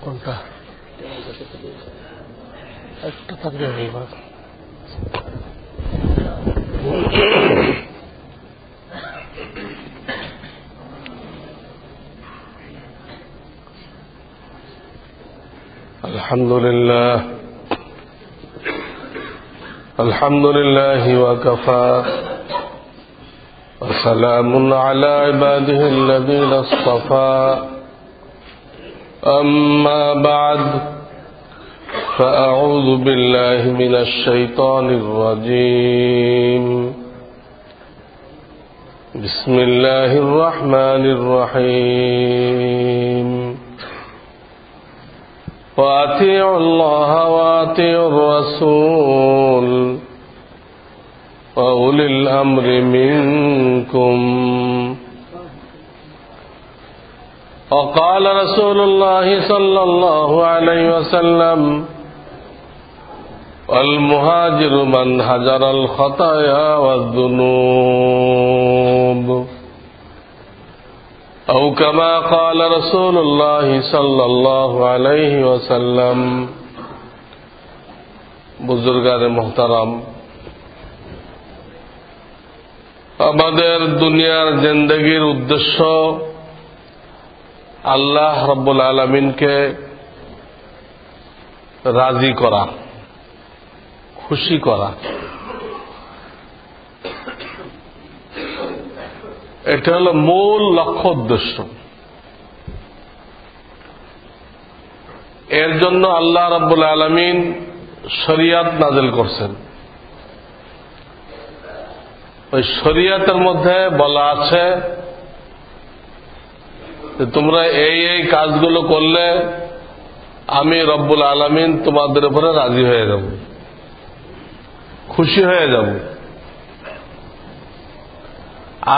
কোনটা একটা থাকবে এইবার الحمد لله وكفى وسلام على عباده الذين اصطفى أما بعد فأعوذ بالله من الشيطان الرجيم بسم الله الرحمن الرحيم وأطيعوا الله وأطيعوا الرسول وأولي الأمر منكم وقال رسول الله صلى الله عليه وسلم والمهاجر من هجر الخطايا والذنوب أو كما قال رسول الله صلى الله عليه وسلم বুজুর্গান মুহতারাম, আমাদের দুনিয়ার জিন্দেগির উদ্দেশ্য আল্লাহ রাব্বুল আলামিনকে রাজি করা, খুশি করা। এটা হলো মূল লক্ষ্য উদ্দেশ্য। এর জন্য আল্লাহ রাব্বুল আলামিন শরিয়াত নাযিল করছেন। ওই শরিয়াতের মধ্যে বলা আছে যে তোমরা এই এই কাজগুলো করলে আমি রব্বুল আলামিন তোমাদের উপরে রাজি হয়ে যাব, খুশি হয়ে যাব।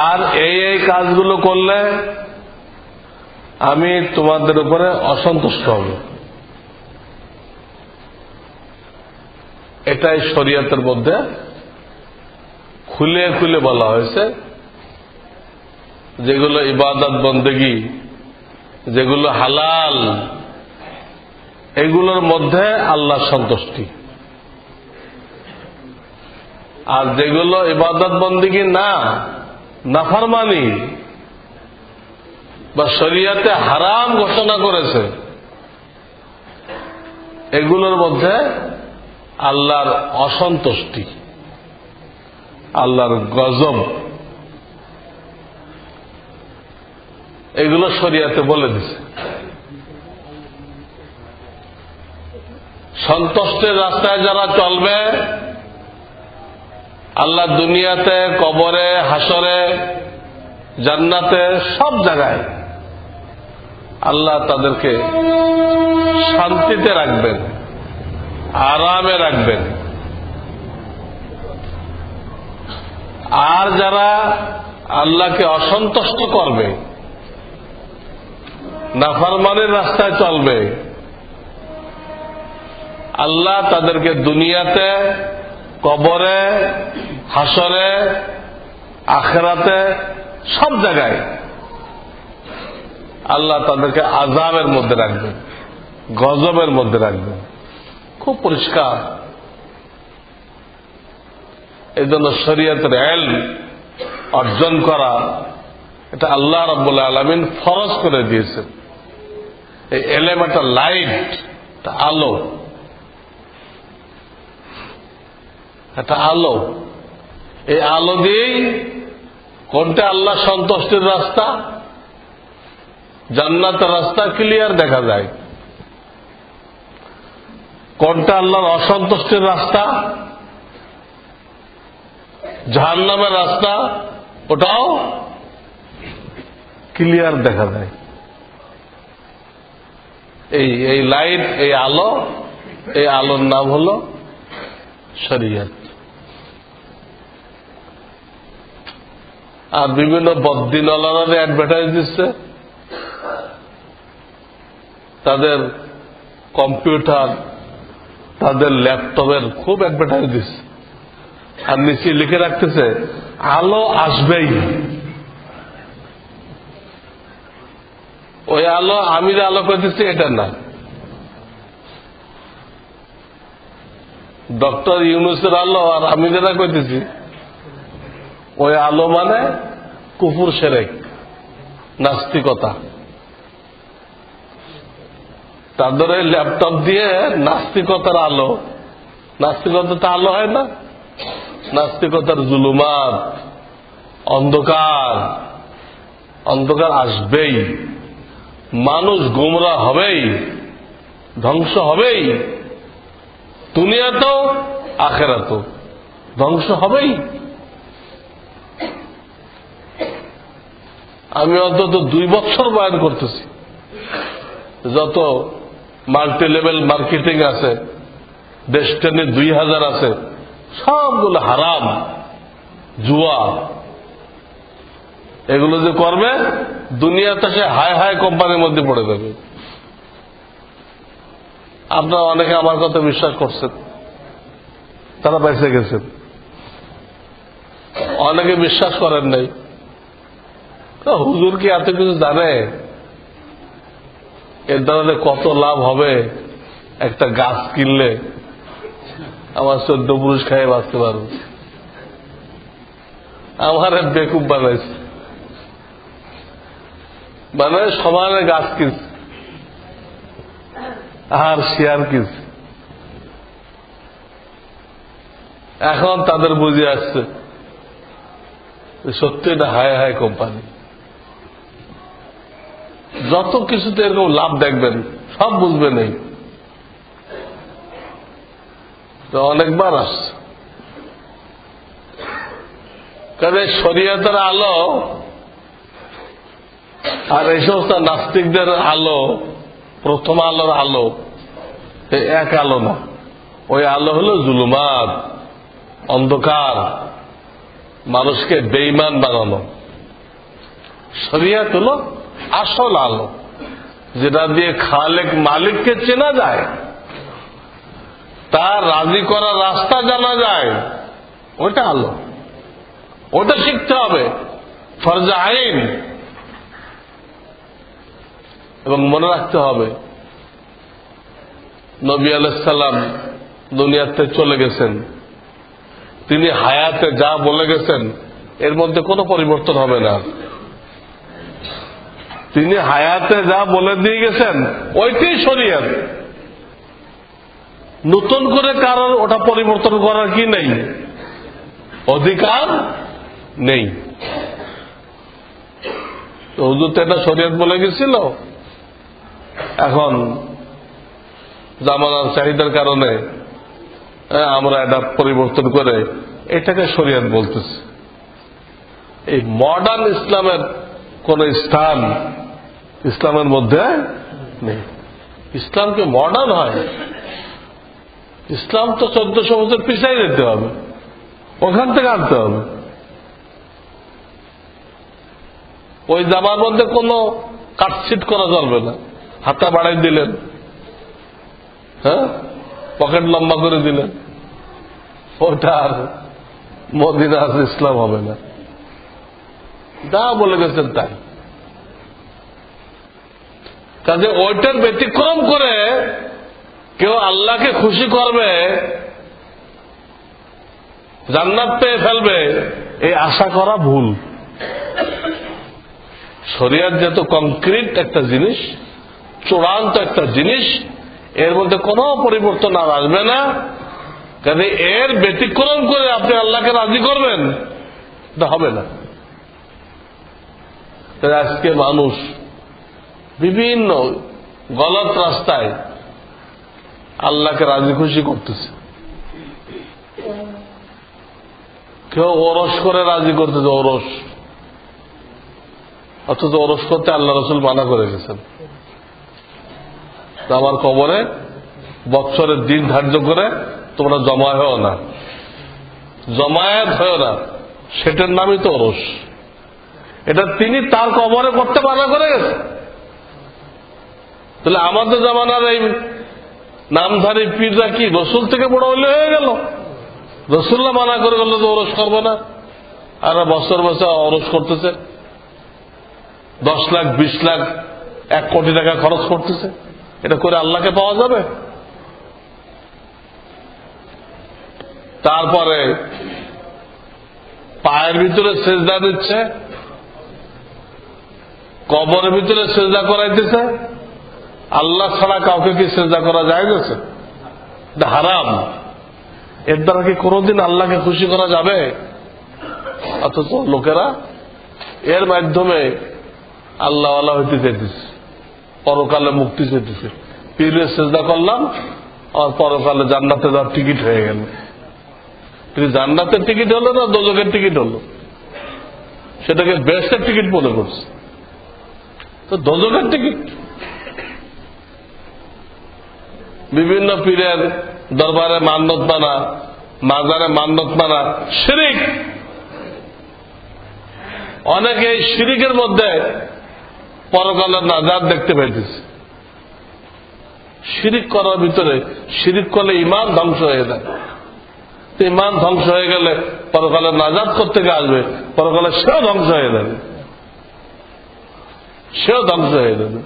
আর এই এই কাজগুলো করলে আমি তোমাদের উপরে অসন্তুষ্ট হব। এটাই শরিয়তের মধ্যে খুলে খুলে বলা হয়েছে। যেগুলো ইবাদত বন্দেগী, যেগুলো হালাল, এগুলোর মধ্যে আল্লাহর সন্তুষ্টি। আর যেগুলো ইবাদত বন্দেগী না, নাফরমানি বা শরিয়াতে হারাম ঘোষণা করেছে, এগুলোর মধ্যে আল্লাহর অসন্তুষ্টি, আল্লাহর গজব, এগুলো শরিয়াতে বলে দিছে। সন্তুষ্টের রাস্তায় যারা চলবে, আল্লাহ দুনিয়াতে, কবরে, হাসরে, জান্নাতে, সব জায়গায় আল্লাহ তাদেরকে শান্তিতে রাখবেন, আরামে রাখবেন। আর যারা আল্লাহকে অসন্তুষ্ট করবে, নাফরমানির রাস্তায় চলবে, আল্লাহ তাদেরকে দুনিয়াতে, কবরে, হাসরে, আখিরাতে, সব জায়গায় আল্লাহ তাদেরকে আযাবের মধ্যে রাখবেন, গজবের মধ্যে রাখবেন। খুব পরিষ্কার। এই জন্য শরিয়তের ইলম অর্জন করা, এটা আল্লাহ রাব্বুল আলামিন ফরজ করে দিয়েছেন। এই ইলম একটা লাইট, একটা আলো, একটা আলো। এই আলো দিয়েই কোনটা আল্লাহ সন্তুষ্টির রাস্তা, জান্নাতের রাস্তা ক্লিয়ার দেখা যায়। কোনটা আল্লাহর অসন্তুষ্টির রাস্তা, জাহান্নামের রাস্তা, ওটাও ক্লিয়ার দেখা যায়। এই লাইট, এই আলো, এই আলোর নাম হলো শরিয়ত। আর বিভিন্ন বদ্দিনওয়ালারা অ্যাডভার্টাইজ দিচ্ছে, তাদের কম্পিউটার, তাদের ল্যাপটপের খুব অ্যাডভার্টাইজ দিচ্ছে। আর নিচে লিখে রাখতেছে আলো আসবেই। ওই আলো আমি যে আলো করতেছি এটা না। ডক্টর ইউনুসের আলো আর আমি যেটা করতেছি ওই আলো মানে কুফর, শিরক, নাস্তিকতা। তাদের ল্যাপটপ দিয়ে নাস্তিকতার আলো, নাস্তিকতা তো আলো হয় না, নাস্তিকতার জুলুমাত, অন্ধকার, অন্ধকার আসবেই, মানুষ গুমরা হবেই, ধ্বংস হবেই, দুনিয়াতেও আখেরাতেও ধ্বংস হবেই। আমি অন্তত 2 বছর বয়ান করতেছি, যত মাল্টি লেভেল মার্কেটিং আছে, ডেস্টিনি 2000 আছে, সবগুলো হারাম, জুয়া। এগুলো যে করবে দুনিয়াতে সে হাই হাই কোম্পানির মধ্যে পড়ে যাবে। আপনারা অনেকে আমার কথা বিশ্বাস করছেন, তারা বেঁচে গেছেন। অনেকে বিশ্বাস করেন নাই। হুজুর কি এত কিছু জানে? এর দ্বারা কত লাভ হবে? একটা গাছ কিনলে আমার 14 পুরুষ খাইয়ে বাঁচতে পারবো। আমার বেকুব বানাইছে, মানে সমানে গাছ কিনছে আর শেয়ার কিনছে। এখন তাদের বুঝে আসছে সত্যি এটা হাই হাই কোম্পানি। যত কিছুতে এরকম লাভ দেখবেন সব বুঝবেন। এই অনেকবার আসছে, কারণ শরিয়তের আলো আর এই সমস্ত নাস্তিকদের আলো, প্রথম আলোর আলো এক আলো না। ওই আলো হলো জুলুমাত, অন্ধকার, মানুষকে বেঈমান বানানো। শরিয়ত হলো আসল আলো, যেটা দিয়ে খালেক মালিককে চেনা যায়, তার রাজি করার রাস্তা জানা যায়। ওটা আলো, ওটা শিখতে হবে, ফরজে আইন। এবং মনে রাখতে হবে নবী আলাইহিস সালাম দুনিয়াতে চলে গেছেন, তিনি হায়াতে যা বলে গেছেন এর মধ্যে কোনো পরিবর্তন হবে না। তিনি হায়াতে যা বলে দিয়ে গেছেন ওইটাই শরীয়ত। নতুন করে কারোর ওটা পরিবর্তন করার কি নেই, অধিকার নেই। হুজুর তো এটা শরীয়ত বলে গেছিল, এখন জামানার চাহিদার কারণে আমরা এটা পরিবর্তন করে এটাকে শরীয়ত বলতেছি। এই মডার্ন ইসলামের কোন স্থান ইসলামের মধ্যে নেই। ইসলামকে মডার্ন হয়, ইসলাম তো 1400 বছর পিছাই যেতে হবে, ওখান থেকে আনতে হবে। ওই জামার মধ্যে কোনো কাটছিট করা চলবে না। হাতটা বাড়াই দিলেন, হ্যাঁ, পকেট লম্বা করে দিলেন, ওটা আর মদিনার ইসলাম হবে না। যা বলে গেছেন তাই। কাজে ওইটার ব্যতিক্রম করে কেউ আল্লাহকে খুশি করবে, জান্নাত পেয়ে ফেলবে, এই আশা করা ভুল। শরিয়ত যেহেতু কংক্রিট একটা জিনিস, চূড়ান্ত একটা জিনিস, এর মধ্যে কোনো পরিবর্তন আর আসবে না। কাজে এর ব্যতিক্রম করে আপনি আল্লাহকে রাজি করবেন, এটা হবে না। আজকে মানুষ বিভিন্ন গলত রাস্তায় আল্লাহকে রাজি খুশি করতেছে। কেউ ওরস করে রাজি করতেছে, ওরস, অথচ ওরস করতে আল্লাহ রসুল মানা করে গেছেন। আমার কবরে বৎসরের দিন ধার্য করে তোমরা জমা হও না, জমায়েত হও না, সেটার নামই তো ওরস। এটা তিনি তার কবরে করতে মানা করে গেছে। তাহলে আমাদের জামানার এই নামধারী পীররা কি রসুল থেকে বড় হলে হয়ে গেল? রসুল্লাহ মানা করে গেল যে ওরস করবে না, আর বছর বছর ওরস করতেছে। 10 লাখ 20 লাখ 1 কোটি টাকা খরচ করতেছে, এটা করে আল্লাহকে পাওয়া যাবে? তারপরে পায়ের ভিতরে সেজদা দিচ্ছে, কবরের ভিতরে সেজদা করাইতেছে। আল্লাহ ছাড়া কাউকে কি সেজদা করা যায় না? এটা হারাম। এর দ্বারা কি কোনোদিন আল্লাহকে খুশি করা যাবে? অথচ লোকেরা এর মাধ্যমে আল্লাহ আল্লাহ হইতে চাইতেছে, পরকালে মুক্তি চাইতেছে। পীরের সেজদা করলাম আর পরকালে জান্নাতে যাওয়ার টিকিট হয়ে গেল। কিন্তু জান্নাতের টিকিট হলো না দোজখের টিকিট হলো, সেটাকে বেহেশতের টিকিট মনে করছে। তো দোজখের টিকিট। বিভিন্ন পীরের দরবারে মান্যত মানা, মাজারে মান্যত মানা শিরিক। অনেকে এই শিরিকের মধ্যে পরকালের নাজাত দেখতে পাইতেছে। শিরিক করার ভিতরে, শিরিক করলে ঈমান ধ্বংস হয়ে যায়। ঈমান ধ্বংস হয়ে গেলে পরকালের নাজাত করতে আসবে, পরকালে সেও ধ্বংস হয়ে যাবে, সেও ধ্বংস হয়ে যাবে।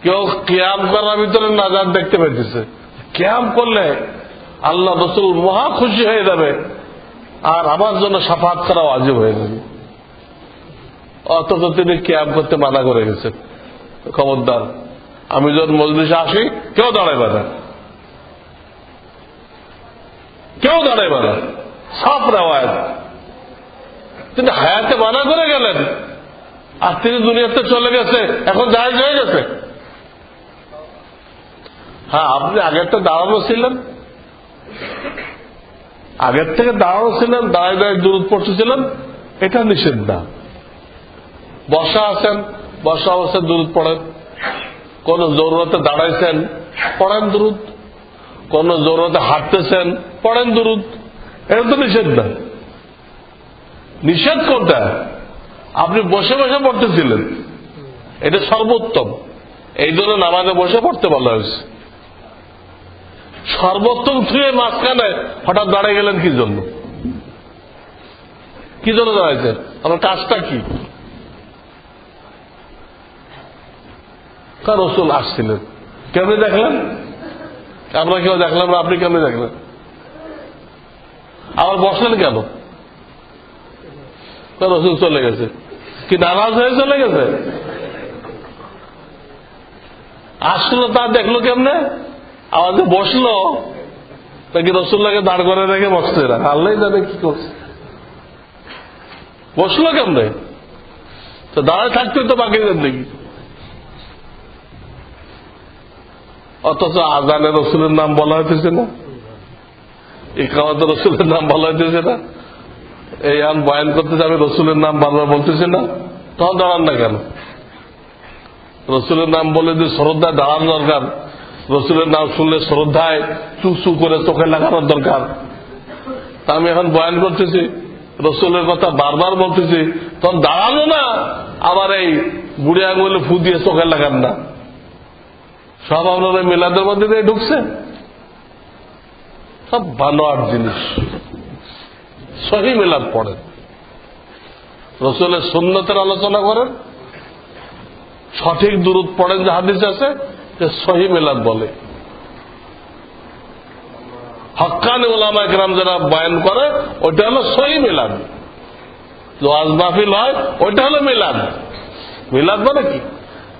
কেউ কিয়াম করার ভিতরে নাজাত দেখতে পাইতেছে। কিয়াম করলে আল্লাহ রাসূল মহা খুশি হয়ে যাবে, আর আমার জন্য শাফাত করা ওয়াজিব হয়ে যাবে। অথচ তিনি কিয়াম করতে মানা করে গেছেন। খবরদার, আমি যখন মজলিসে আসি কেউ দাঁড়াইবে না, কেউ দাঁড়াইবে না, সাফ রেওয়ায়াত। তিনি হায়াতে মানা করে গেলেন, আর তিনি দুনিয়াতে চলে গেছে, এখন জায়েজ হয়ে গেছে। হ্যাঁ, আপনি আগের থেকে দাঁড়ানো ছিলেন, আগের থেকে দাঁড়ানো ছিলেন, দাঁড়ায় দাঁড়িয়ে দুরূদ পড়তেছিলেন, এটা নিষেধ না। বসা আছেন, বসা অবস্থায় দুরূদ পড়েন। কোন জরুরতে দাঁড়াইছেন, পড়েন দুরূদ। কোন জরুরতে হাঁটতেছেন, পড়েন দুরূদ। এটা তো নিষেধ না। নিষেধ কোনটা? আপনি বসে বসে পড়তেছিলেন, এটা সর্বোত্তম। এই জন্য নামাজে বসে পড়তে বলা হয়েছে। সর্বোত্তম থুয়ে মাঝখানে হঠাৎ দাঁড়িয়ে গেলেন কি জন্য? কি জন্য দাঁড়াইছেন? আমার কাজটা কি? রাসূল আসছিলেন, কেমনি দেখলেন? আমরা কেউ দেখলাম না, আপনি কেমনি দেখলেন? আবার বসলেন কেন? রাসূল চলে গেছে, কি নারাজ হয়ে চলে গেছে? আসলো, তা দেখলো কেমনে? আবার যে বসলো, নাকি রাসূলুল্লাহকে দাঁড় করে রেখে বসছে না, আল্লাহ জানে কি করছে। বসলো কেমনে? তো দাঁড়ায় থাকতে তো বাকি জিন্দেগি। অথচ আজানে রসুলের নাম বলা হইতেছে না, ইকামতে রসুলের নাম বলা হইতেছে না, এই আম বয়ান করতে যাবে রসুলের নাম বারবার বলতেছে না, তখন দাঁড়ান না কেন? রসুলের নাম বলে যে শ্রদ্ধায় দাঁড়ানো দরকার, রসুলের নাম শুনলে শ্রদ্ধায় চুপ চুপ করে চোখে লাগানোর দরকার। তা আমি এখন বয়ান করতেছি, রসুলের কথা বারবার বলতেছি, তখন দাঁড়ানো না, আবার এই বুড়ি আঙুলে ফু দিয়ে চোখে লাগান না। সব আপনারা মিলাদের মধ্যে দিয়ে ঢুকছে, সব বানোয়ার জিনিস। সহি মিলাদ পড়েন, রসুলের সুন্নতের আলোচনা করেন, সঠিক দুরূদ পড়েন। যে হাদিস আছে যে সহি মিলাদ বলে, হক্কানি উলামা ইকরাম যারা বয়ান করে, ওইটা হলো সহি মিলাদ। ওয়াজ মাহফিল হয়, ওইটা হলো মিলাদ। মিলাদ মানে কি?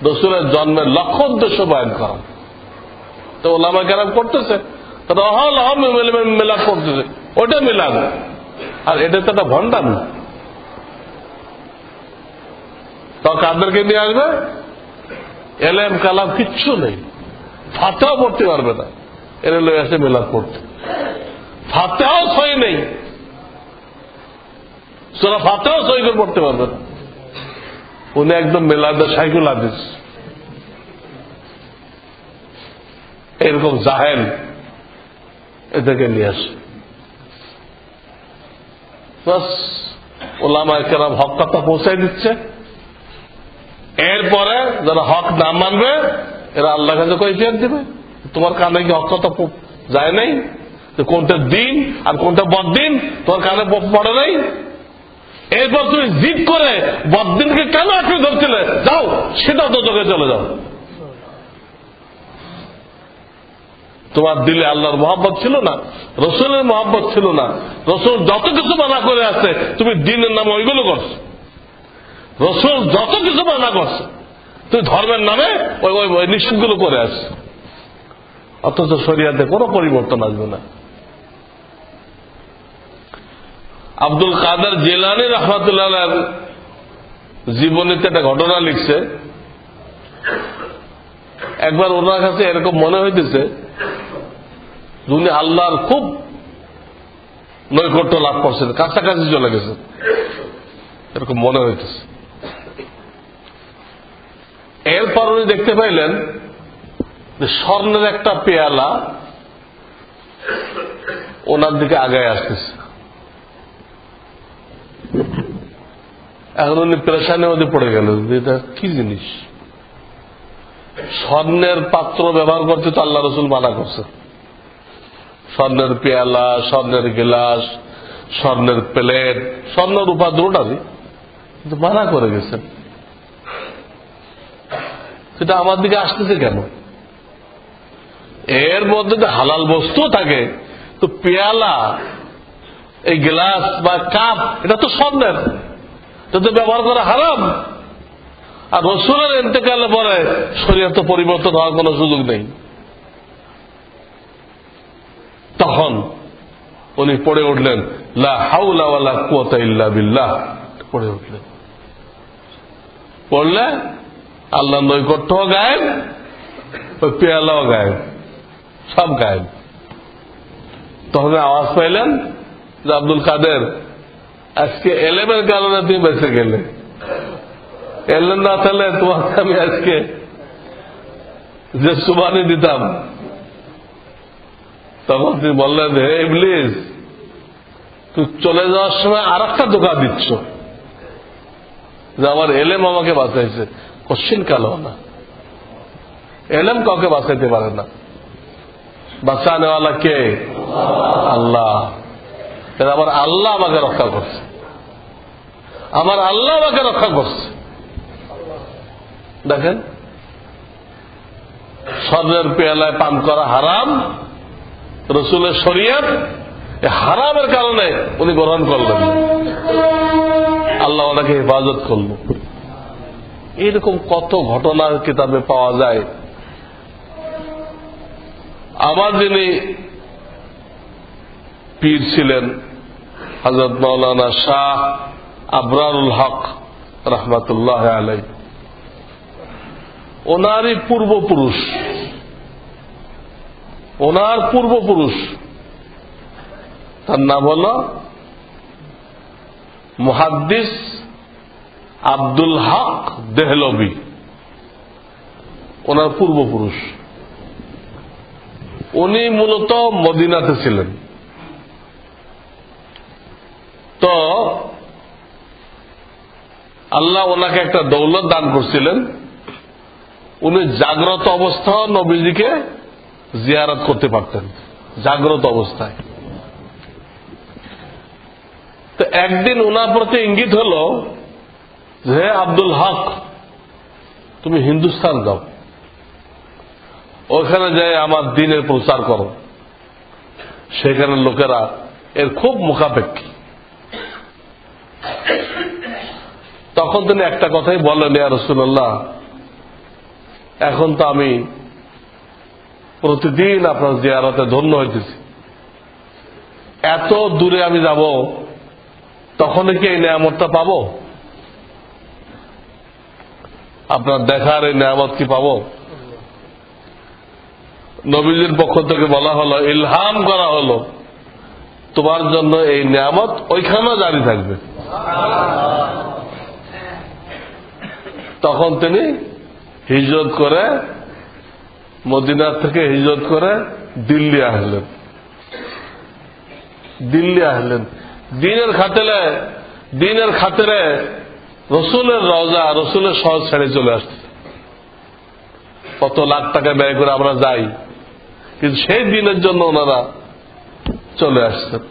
রসুলের জন্মের লক্ষ্য উদ্দেশ্য বয়ান করা। তো ওলামা ইকরাম করতেছে, মিলাদ করতেছে, ওইটা মিলাদ। আর এটা তো একটা ভণ্ডামি। তো কাদেরকে নিয়ে আসবে? এলেম কালাম কিচ্ছু নেই, ফাতেহাও পড়তে পারবে না, এর লয়ে আসে মিলাদ পড়তে। ফাতেহাও সহি নেই, সূরা ফাতেহাও সহি করে পড়তে পারবে না। উনি একদম মিলাদের শাইখুল হাদিস। এরকম জাহেল এদেরকে নিয়ে আসে। বাস ওলামায়ে কেরাম হক কথা পৌঁছাই দিচ্ছে। এরপরে যারা হক না মানবে, এরা আল্লাহর কাছে কৈফিয়ত দিবে। তোমার কানে কি হক কথা যায় নাই? কোনটা দিন আর কোনটা বদ্দিন তোমার কানে পড়ে নাই? এরপর তুমি জিদ করে বদ্দিনকে কেন আঁকড়ে ধরছিলে, যাও সেটা তো তোকে চলে যাও। তোমার দিলে আল্লাহর মহব্বত ছিল না, রসুলের মহব্বত ছিল না। রসুল যত কিছু মানা করে আসছে তুমি দিনের নামে ওইগুলো করছো। রসুল যত কিছু মানা করছে তুমি ধর্মের নামে ওই ওই নিষেধগুলো করে আসছো। অথচ শরিয়াতে কোনো পরিবর্তন আসবে না। আব্দুল কাদের জিলানী রাহমাতুল্লাহ জীবনীতে একটা ঘটনা লিখছে। একবার ওনার কাছে এরকম মনে হইতেছে উনি আল্লাহর খুব নৈকট্য লাভ করছেন, কাছাকাছি চলে গেছে, এরকম মনে হইতেছে। এরপর উনি দেখতে পাইলেন যে স্বর্ণের একটা পেয়ালা ওনার দিকে আগায় আসতেছে। এখন উনি পেরেশানির মধ্যে পড়ে গেলেন যে এটা কি জিনিস। স্বর্ণের পাত্র ব্যবহার করতে তো আল্লাহ রসুল মানা করছে। স্বর্ণের পেয়ালা, স্বর্ণের গিলাস, স্বর্ণের প্লেট, স্বর্ণ রূপা দুটারই কিন্তু মানা করে গেছেন। সেটা আমার দিকে আসতেছে কেন? এর মধ্যে যে হালাল বস্তু থাকে, তো পেয়ালা, এই গ্লাস বা কাপ এটা তো স্বর্ণের, এটা তো ব্যবহার করা হারাম। আর রসুলের ইন্তেকালে পরে শরীয়ত পরিবর্তন হওয়ার কোন সুযোগ নেই। তখন উনি পড়ে উঠলেন লা হাওলা ওয়ালা কুওয়াতা ইল্লা বিল্লাহ, পড়ে উঠলেন। পড়লে আল্লাহ নৈকট্য গায়েব, ওই পেয়ালাও গায়েব, সব গায়েব। তখন আওয়াজ পাইলেন যে আব্দুল কাদের আজকে এলেমের কারণে তুমি বেঁচে গেলে, এলেন না তাহলে তোমাকে আমি আজকে যে সুবানি দিতাম। তখন তিনি বললেন হে ইবলিস, তুই চলে যাওয়ার সময় আর একটা ধোঁকা দিচ্ছ যে আমার এলেম আমাকে বাঁচাইছে। কোশ্চিন কালো না, এলেম কাউকে বাঁচাইতে পারে না। বাঁচানেওয়ালা কে? আল্লাহ। আমার আল্লাহ আমাকে রক্ষা করছে, আমার আল্লাহ আমাকে রক্ষা করছে। দেখেন, স্বর্ণের পেয়ালায় পান করা হারাম, রসুলের শরীয়ত হারামের কারণে উনি গ্রহণ করলেন, আল্লাহ ওনাকে হেফাজত করল। এরকম কত ঘটনার কিতাবে পাওয়া যায়। আমার যিনি পীর ছিলেন হযরত মাওলানা শাহ আবরারুল হক রহমাতুল্লাহ আলাইহি, ওনারই পূর্বপুরুষ, ওনার পূর্বপুরুষ, তার নাম হল মুহাদ্দিস আব্দুল হক দেহলভি, ওনার পূর্বপুরুষ। উনি মূলত মদিনাতে ছিলেন। তো আল্লাহ ওনাকে একটা দৌলত দান করছিলেন, উনি জাগ্রত অবস্থায় নবীজিকে জিয়ারত করতে পারতেন, জাগ্রত অবস্থায়। তো একদিন ওনার প্রতি ইঙ্গিত হল যে আব্দুল হক, তুমি হিন্দুস্তান যাও, ওখানে যাই আমার দ্বীনের প্রচার করো। সেখানে লোকেরা এর খুব মুখাপেক্ষী। তখন তিনি একটা কথাই বলেন, ইয়া রাসূলুল্লাহ, এখন তো আমি প্রতিদিন আপনার জিয়ারতে ধন্য হইতেছি, এত দূরে আমি যাব, তখন কি এই নিয়ামতটা পাবো? আপনার দেখার এই নিয়ামত কি পাবো? নবীজির পক্ষ থেকে বলা হলো, ইলহাম করা হলো, তোমার জন্য এই নিয়ামত ওইখানেও জারি থাকবে। তখন তিনি হিজরত করে, মদিনা থেকে হিজরত করে দিল্লি আসলেন। দিল্লি আসলেন দিনের খাতিরে রসুলের রওজা, রসুলের শহর ছেড়ে চলে আসছে। কত লাখ টাকা ব্যয় করে আমরা যাই, কিন্তু সেই দিনের জন্য ওনারা চলে আসছেন।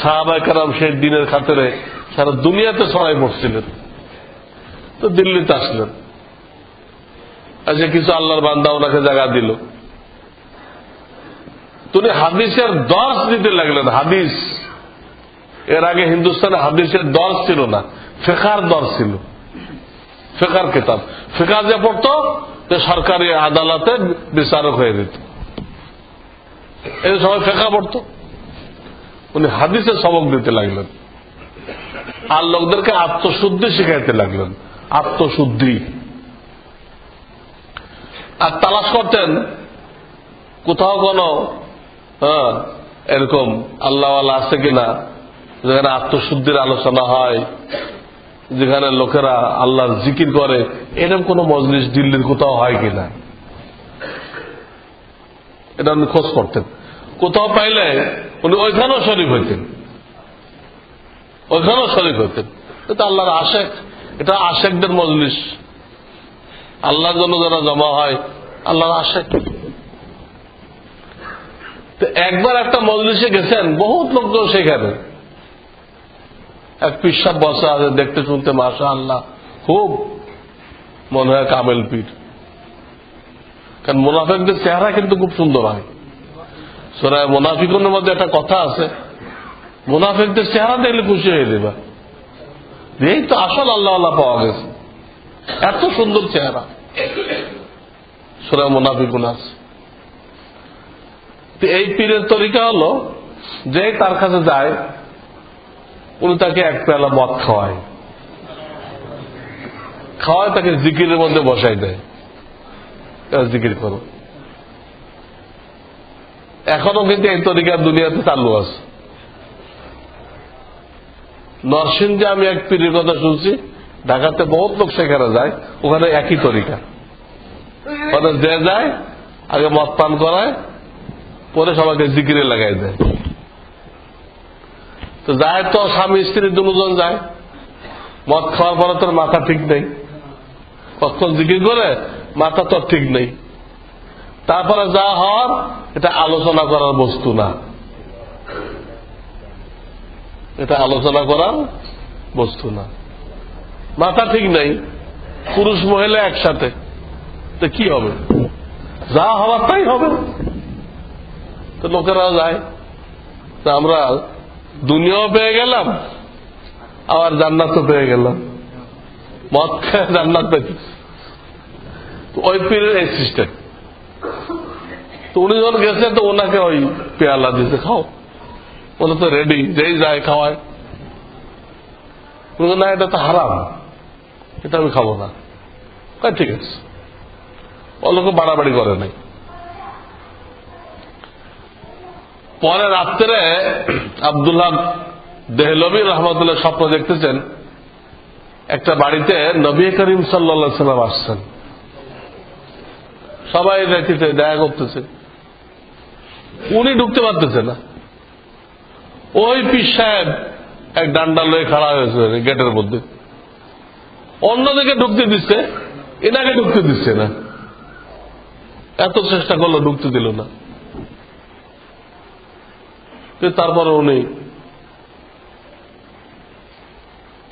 সাহাবায়ে কেরাম সেই দিনের খাতিরে সারা দুনিয়াতে ছড়াই পড়ছিলেন। তো দিল্লিতে আসলেন, আচ্ছা কিছু আল্লাহর বান্দা ওনাকে জায়গা দিল, তিনি হাদিসের দর্শ দিতে লাগলেন। হাদিস, এর আগে হিন্দুস্তানে হাদিসের দর্শ ছিল না, ফিকহার দর্শ ছিল, ফিকহার কিতাব। ফিকহা যে পড়তো যে সরকারি আদালতে বিচারক হয়ে যেত, এই সবাই ফিকহা পড়তো। উনি হাদিসের সবক দিতে লাগলেন আর লোকদেরকে আত্মশুদ্ধি শিখাইতে লাগলেন, আত্মশুদ্ধি। আর তালাশ করতেন কোথাও কোন এরকম আল্লাহওয়ালা আছে কিনা যেখানে আত্মশুদ্ধির আলোচনা হয়, যেখানে লোকেরা আল্লাহর জিকির করে, এরকম কোন মজলিস দিল্লির কোথাও হয় কিনা, এটা উনি খোঁজ করতেন। কোথাও পাইলে উনি ওইখানেও শরীফ হইতেন, ওইখানেও শরীফ হইতেন। এটা আল্লাহর আশেক, এটা আশেকদের মজলিস, আল্লাহর জন্য যারা জমা হয় আল্লাহর আশেক। তো একবার একটা মজলিসে গেছেন, বহুত লোকজন সেখানে, এক পীর সাহেব বসা আছে, দেখতে শুনতে মাশাআল্লাহ খুব মনে হয় কামেল পীর। কারণ মুনাফিকদের চেহারা কিন্তু খুব সুন্দর হয়। সূরা মুনাফিকুনের মধ্যে একটা কথা আছে, মুনাফিকদের চেহারা দেখলে খুশি হয়ে যাবে, এই তো আসল আল্লাহ পাওয়া গেছে, এত সুন্দর চেহারা। সূরা মুনাফিকুন আছে। এই পীরের তরিকা হলো যে তার কাছে যায়, উনি তাকে এক পেয়ালা মদ খাওয়ায়, তাকে জিকিরের মধ্যে বসাই দেয়, জিকির করো। এখনো কিন্তু এই তরিকা দুনিয়াতে চালু আছে। নরসিংদে আমি এক পীরের কথা শুনছি, ঢাকাতে বহুত লোক সেখানে যায়, ওখানে একই তরিকা। ওখানে যে যায় আগে মদ পান করায়, পরে সবাইকে জিকিরে লাগাই দেয়। তো যায় তো স্বামী স্ত্রী দুজন যায়, মদ খাওয়ার পরে তোর মাথা ঠিক নেই, কখন জিকির করে মাথা তোর ঠিক নেই। তারপরে যা হওয়ার এটা আলোচনা করার বস্তু না, এটা আলোচনা করার বস্তু না। মাথা ঠিক নেই, পুরুষ মহিলা একসাথে, তো কি হবে? যা হওয়ার তাই হবে। তো লোকেরা যায়, তো আমরা দুনিয়াও পেয়ে গেলাম, আবার জান্নাতও পেয়ে গেলাম, মদ খেয়ে জান্নাত পেয়েছি। ওই পীরের এই সিস্টেম। তো উনি যখন গেছে তো ওনাকে ওই পেয়ালা দিতে, খাও, ওরা তো রেডি, যেই যায় খাওয়ায়। না এটা তো হারাম, এটা আমি খাবো না। ঠিক আছে, ও লোক বাড়াবাড়ি করে নাই। পরে রাত্রে আব্দুল্লাহ দেহলভী রহমতুল্লাহ স্বপ্ন দেখতেছেন, একটা বাড়িতে নবী করিম সাল্লাল্লাহু আলাইহি ওয়াসাল্লাম আসছেন, সবাই দেখতেছে, দেখা করতেছে, উনি ঢুকতে পারতেছে না। ওই পীর সাহেব এক ডান্ডা লয়ে খাড়া হয়েছে গেটের মধ্যে, অন্যদিকে ঢুকতে দিচ্ছে, এনাকে ঢুকতে দিচ্ছে না। এত চেষ্টা করলো, ঢুকতে দিল না। তারপরে উনি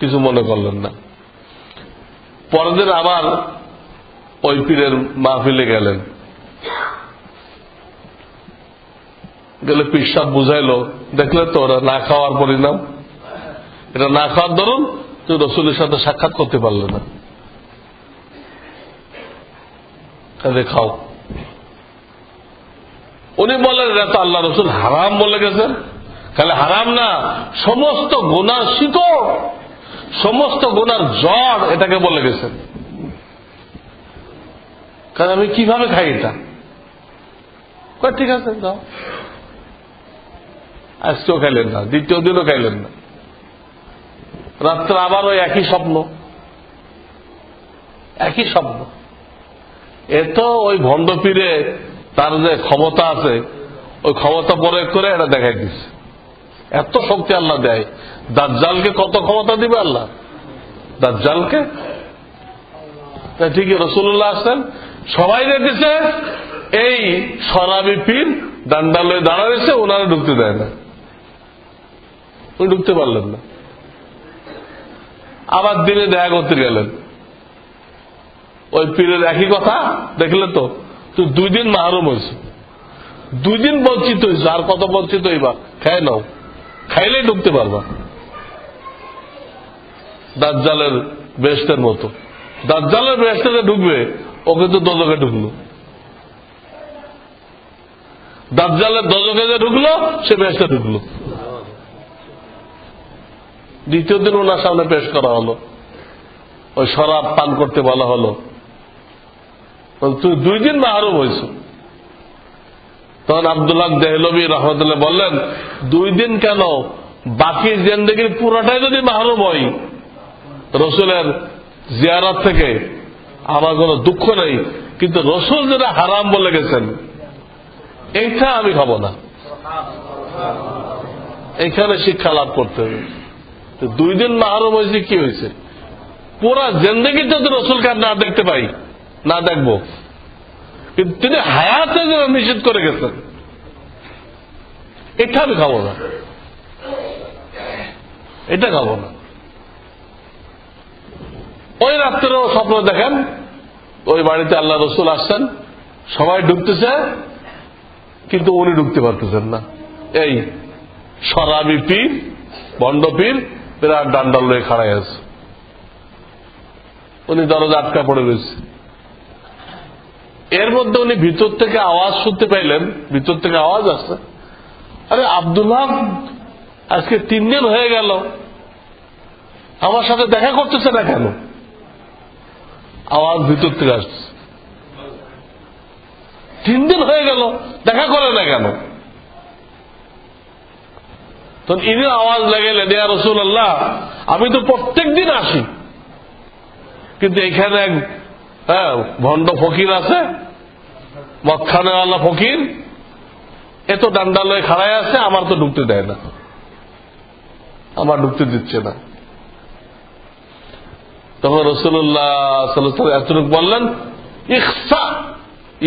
কিছু মনে করলেন না। পরের দিন আবার ওই পীরের মাহফিলে গেলেন, গেলে পীর সাহেব বুঝাইলো, দেখলে তো ওরা না খাওয়ার পরিণাম, এটা না খাওয়ার ধরুন, তুই রসুলের সাথে সাক্ষাৎ করতে পারলে না, তাহলে খাও। উনি বলেন এটা তো আল্লাহ রসুল হারাম বলে গেছেন। খালি হারাম না, সমস্ত গুনার শিকড়, সমস্ত গুনার জড় এটাকে বলে গেছেন। কারণ আমি কিভাবে খাই এটা? ঠিক আছে যাও। আজকেও খাইলেন না, দ্বিতীয় দিনও খাইলেন না। রাত্রে আবার ওই একই স্বপ্ন, একই স্বপ্ন। এত ওই ভণ্ড পীরে তার যে ক্ষমতা আছে, ওই ক্ষমতা প্রয়োগ করে এটা দেখাই দিচ্ছে। এত শক্তি আল্লাহ দেয়। দাজ্জালকে কত ক্ষমতা দিবে আল্লাহ? দাজ্জালকে ঠিকই রাসূলুল্লাহ আসছেন, সবাই দেখেছে এই শরাবি পীর ডান্ডা লয়ে দাঁড়াইছে, ওনারা ঢুকতে দেয় না, উনি ঢুকতে পারলেন না। আবার দিনে দেখা করতে গেলেন, ওই পীরের একই কথা দেখলে তো, তুই 2 দিন মাহরুম হয়েছ, 2 দিন বঞ্চিত হয়েছ, আর কত বঞ্চিত হইবা, খাই নাও, খাইলেই ঢুকতে পারবা। দাজ্জালের বেহেশতের মতো, দাজ্জালের বেহেশতে ঢুকবে, ও কিন্তু দোজখে ঢুকলো। দাজ্জালের দোজখে যে ঢুকলো, সে বেহেশতে ঢুকলো। দ্বিতীয় দিন ওনার সামনে পেশ করা হলো, ওই শরাব পান করতে বলা হলো, তুই 2 দিন মাহরুম হয়েছ। তখন আব্দুল্লাহ দেহলভী রহমতুল্লাহ বললেন, 2 দিন কেন, বাকি জিন্দেগির পুরোটাই যদি মাহরুম হই রসুলের জিয়ারত থেকে, আমার কোনো দুঃখ নেই, কিন্তু রসুল যেটা হারাম বলে গেছেন এইটা আমি খাবো না। এখানে শিক্ষা লাভ করতে হবে। 2 দিন মাহরুম হয়েছে, কি হয়েছে, পুরা জিন্দেগি যদি রসুলকে না দেখতে পাই, না দেখবো, কিন্তু তিনি হায়াতে যেন নিষেধ করে গেছেন, এটা আমি খাবো না, এটা খাবো না। ওই রাত্রেও স্বপ্ন দেখেন, ওই বাড়িতে আল্লাহ রসুল আসছেন, সবাই ঢুকতেছে, কিন্তু উনি ঢুকতে পারতেছেন না। এই শরাবি পীর, ভণ্ড পীর বিরাট ডান্ডাল লয়ে খাড়াই আছে, উনি দরজা আটকা পড়ে রয়েছে। এর মধ্যে উনি ভিতর থেকে আওয়াজ শুনতে পাইলেন, ভিতর থেকে আওয়াজ আসছে, আরে আব্দুল্লাহ আজকে 3 দিন হয়ে গেল, আমার সাথে দেখা করতেছে না কেন? আওয়াজ ভিতর থেকে আসছে, 3 দিন হয়ে গেল দেখা করে না কেন? তখন ইনি আওয়াজ লাগাইলেন, ইয়া রাসূলুল্লাহ, আমি তো প্রত্যেক দিন আসি, কিন্তু এখানে এক ভণ্ড ফকির আছে, মদখানেওয়ালা ফকির, এত ডান্ডা লয়ে খাড়ায় আছে, আমার তো ঢুকতে দেয় না, আমার ঢুকতে দিচ্ছে না। তখন রাসূলুল্লাহ সাল্লাল্লাহু আলাইহি ওয়াসাল্লাম এতটুকু বললেন, ইখসা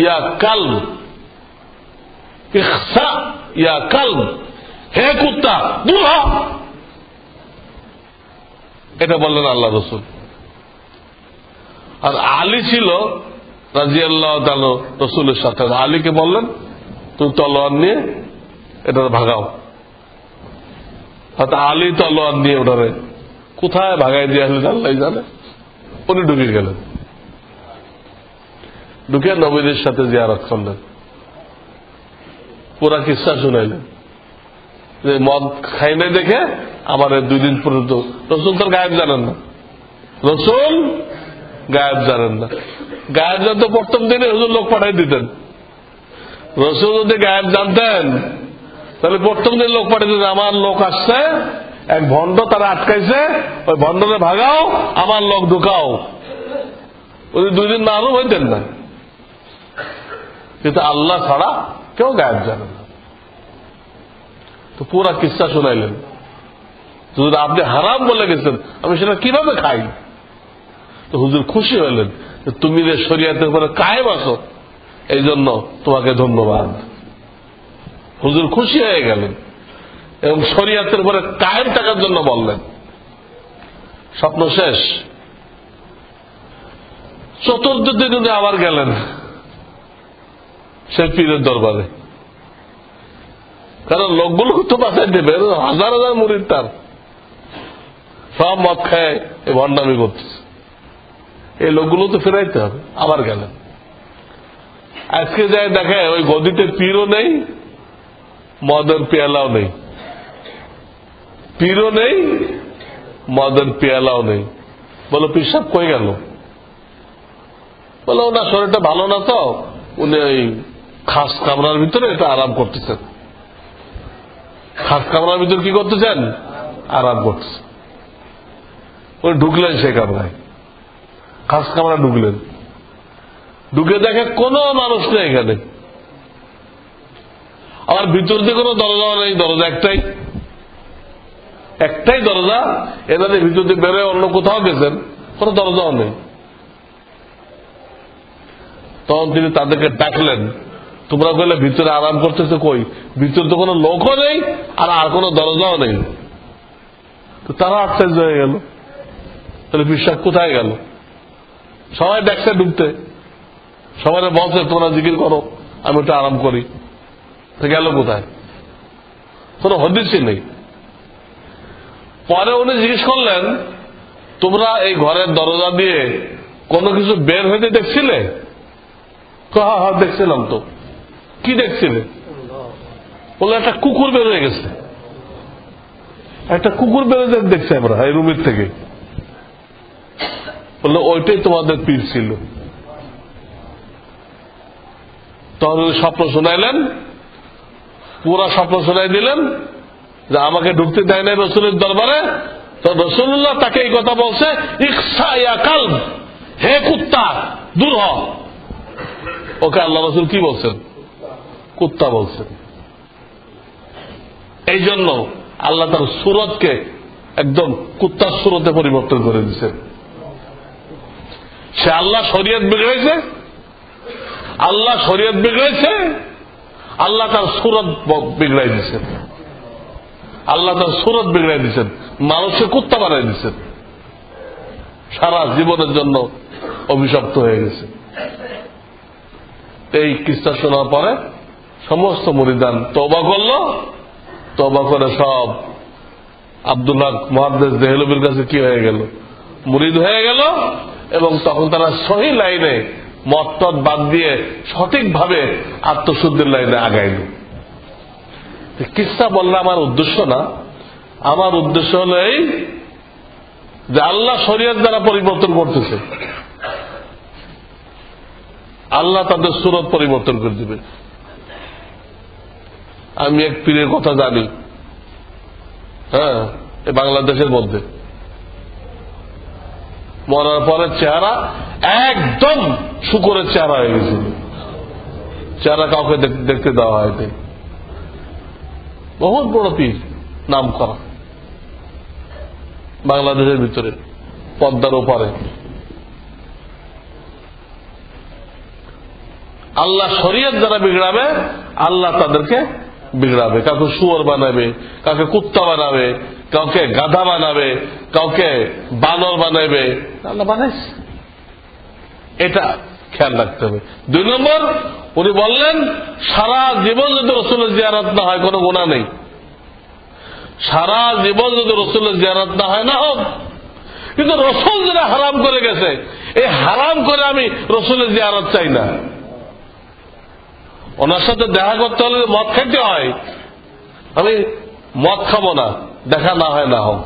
ইয়া কালব, ইখসা ইয়া কালব, হে কুত্তা দূর হ। এটা বললেন আল্লাহ রসুল। আর আলী ছিল রাদিয়াল্লাহু তাআলা রসুলের সাথে, আলীকে বললেন, তুমি তলোয়ার নিয়ে এটা ভাগাও। আলী তলোয়ার নিয়ে ওটারে কোথায় ভাগাই দিয়ে আসলে আল্লাহ জানে। উনি ঢুকে গেলেন, ঢুকে নবীদের সাথে জিয়ারত করলেন, পুরা কিস্সা শুনাইলেন যে মদ খাই নাই দেখে আমার 2 দিন পর্যন্ত। রসুল তার গায়েব জানেন না, রসুল গায়েব জানেন না। গায়েব জানতো প্রথম দিনে হুজুর লোক পাঠাই দিতেন। রসুল যদি গায়েব জানতেন তাহলে প্রথম দিন লোক পাঠিয়ে দিতেন, আমার লোক আসছে, এক ভণ্ড তারা আটকাইছে, ওই ভণ্ডরে ভাগাও, আমার লোক ঢুকাও। উনি 2 দিন মাহরুম হইতেন না। কিন্তু আল্লাহ ছাড়া কেউ গায়েব জানে না। তো পুরা কিস্সা শুনাইলেন, হুজুর আপনি হারাম বলে গেছেন, আমি সেটা কিভাবে খাই? তো হুজুর খুশি হইলেন, তুমি যে শরিয়াতের উপরে কায়েম আছো, এই জন্য তোমাকে ধন্যবাদ। হুজুর খুশি হয়ে গেলেন এবং শরিয়াতের উপরে কায়েম থাকার জন্য বললেন। স্বপ্ন শেষ। 4th দিন উনি আবার গেলেন সে পীরের দরবারে, কারণ লোকগুলো তো বাঁচাই দেবে, হাজার হাজার মুরিদ তার, সব মদ খায় এই ভণ্ডামি করতেছে, এই লোকগুলো তো ফেরাইতে হবে। আবার গেলেন, আজকে যায় দেখে ওই গদিতে পীরও নেই, মদের পেয়ালাও নেই, পীরও নেই, মদের পেয়ালাও নেই। বলো পীর সাহেব কই গেল? বলো ওনার শরীরটা ভালো না, তো উনি ওই খাস কামরার ভিতরে এটা আরাম করতেছেন। খাস কামরার ভিতরে কি করতেছেন? আরাম করতেছেন। উনি ঢুকলেন সে কামরায়, খাস কামরা ঢুকলেন, ঢুকে দেখে কোনো মানুষ নেই এখানে। আবার ভিতর দিয়ে কোনো দরজাও নেই, দরজা একটাই দরজা। এনাদের ভিতর দিয়ে বেরোয় অন্য কোথাও গেছেন, কোনো দরজাও নেই। তখন তিনি তাদেরকে ডাকলেন, তোমরা বললে ভিতরে আরাম করতেছে, কই ভিতরে তো কোনো লোকও নেই আর কোনো দরজাও নেই। তো তারা আশ্চর্য হয়ে গেল, তাহলে পীর সাহেব কোথায় গেল? সবাই দেখছে ঢুকতে, সবাই বলছে তোমরা জিকির করো, আমি একটু আরাম করি। গেল কোথায়? কোন হদিসই নেই। পরে উনি জিজ্ঞেস করলেন, তোমরা এই ঘরের দরজা দিয়ে কোনো কিছু বের হইতে দেখছিলে? হ্যাঁ হ্যাঁ দেখছিলাম। তো কি দেখছিলে? বললো একটা কুকুর বের হয়ে গেছে। একটা কুকুর বের হয়ে দেখছি আমরা এই রুমের থেকে। বললো ওইটাই তোমাদের পীর ছিল। তখন স্বপ্ন শোনাইলেন, পুরা স্বপ্ন শোনাই দিলেন যে আমাকে ঢুকতে দেয় নাই রসুলের দরবারে। তো রসুল্লাহ তাকে এই কথা বলছে, ইকসা ইয়া কালব, হে কুত্তা দূর হ। ওকে আল্লাহ রসুল কি বলছেন? কুত্তা বলছেন। এই জন্য আল্লাহ তার সুরতকে একদম কুত্তার সুরতে পরিবর্তন করে দিচ্ছেন। সে আল্লাহ শরীয়ত বিগড়েছে, আল্লাহ শরীয়ত বিগড়েছে, আল্লাহ তার সুরত বিগড়াই দিচ্ছেন। আল্লাহ তার সুরত বিগড়াই দিচ্ছেন, মানুষকে কুত্তা বানাই দিচ্ছেন। সারা জীবনের জন্য অভিশপ্ত হয়ে গেছে। এই কিস্সা শোনার পরে সমস্ত মুরিদান তওবা করল। তওবা করে সব আব্দুল্লাহ মুহাদ্দিস দেহলভির কাছে কি হয়ে গেল? মুরিদ হয়ে গেল। এবং তখন তারা সহি লাইনে মত বাদ দিয়ে সঠিকভাবে আত্মশুদ্ধির লাইনে আগাইল। কিস্সা বললে আমার উদ্দেশ্য না, আমার উদ্দেশ্য হল এই যে আল্লাহ শরীয়ত দ্বারা পরিবর্তন করতেছে, আল্লাহ তাদের সুরত পরিবর্তন করে দিবে। আমি এক পীরের কথা জানি, হ্যাঁ, বাংলাদেশের মধ্যে মরার পরে চেহারা একদম শুকরের চেহারা হয়ে গেছিল। চেহারা কাউকে দেখতে দেওয়া হয়নি। বহুত বড় পীর, নাম করা, বাংলাদেশের ভিতরে পদ্মার ওপারে। আল্লাহ শরীয়ত যারা বিগড়াবে আল্লাহ তাদেরকে বিগড়াবে। কাউকে শুয়োর বানাবে, কাউকে কুত্তা বানাবে, কাউকে গাধা বানাবে, কাউকে বানর বানাবে। আল্লাহ বানাইছে, এটা খেয়াল রাখতে হবে। 2 নম্বর, উনি বললেন সারা জীবন যদি রসুলের জিয়ারত না হয় কোনো গুনাহ নেই। সারা জীবন যদি রসুলের জিয়ারত না হয়, না হোক, কিন্তু রসুল যেটা হারাম করে গেছে, এই হারাম করে আমি রসুলের জিয়ারত চাই না। ওনার সাথে দেখা করতে হলে মদ খাইতে হয়, আমি মদ খাবো না, দেখা না হয় না হোক।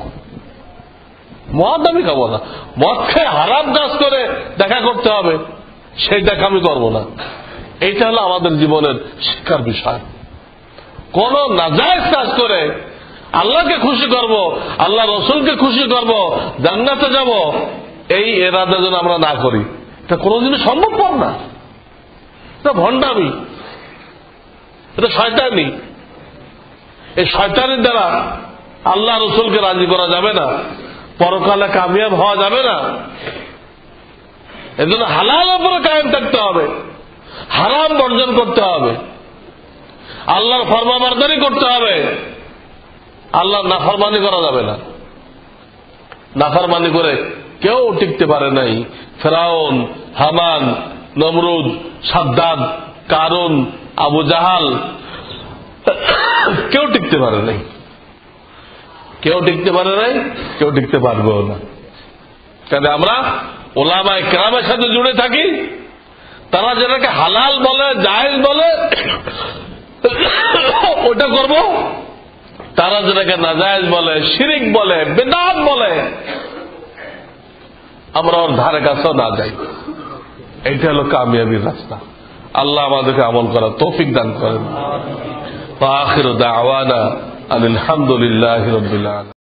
মদ আমি খাবো না, মদ খেয়ে হারাম কাজ করে দেখা করতে হবে, সেই দেখা আমি করবো না। এইটা হলো আমাদের জীবনের শিক্ষার বিষয়। কোন নাজায়েজ কাজ করে আল্লাহকে খুশি করব, আল্লাহ রসুলকে খুশি করব, জান্নাতে যাব, এই এরাদা যেন আমরা না করি। এটা কোনদিনই সম্ভবপর না। এটা ভণ্ডামি, এটা শয়তানি। এই শয়তানির দ্বারা আল্লাহ রসুলকে রাজি করা যাবে না, পরকালে কামিয়াব হওয়া যাবে না। এজন্য হালালের উপরে কায়েম থাকতে হবে, হারাম বর্জন করতে হবে, আল্লাহর ফরমাবরদারি করতে হবে। আল্লাহর নাফরমানি করা যাবে না। নাফরমানি করে কেউ টিকতে পারে নাই। ফেরাউন, হামান, নমরুদ, সাদ্দাদ, কারুন, আবু জাহাল, কেউ টিকতে পারে নাই, কেউ টিকতে পারে নাই, কেউ টিকতে পারবেও না। কারণ আমরা ওলামায়ে কেরামের সাথে জুড়ে থাকি। তারা যেটাকে হালাল বলে, জায়েজ বলে, ওটা করব। তারা যেটাকে নাজায়েজ বলে, শিরিক বলে, বিদআত বলে, আমরা ওর ধারে কাছেও না যাই। এইটা হলো কামিয়াবির রাস্তা। আল্লাহ আমাদেরকে আমল করার তৌফিক দান করেন। আখিরু দাওয়ানা আলহামদুলিল্লাহি রাব্বিল আলামিন।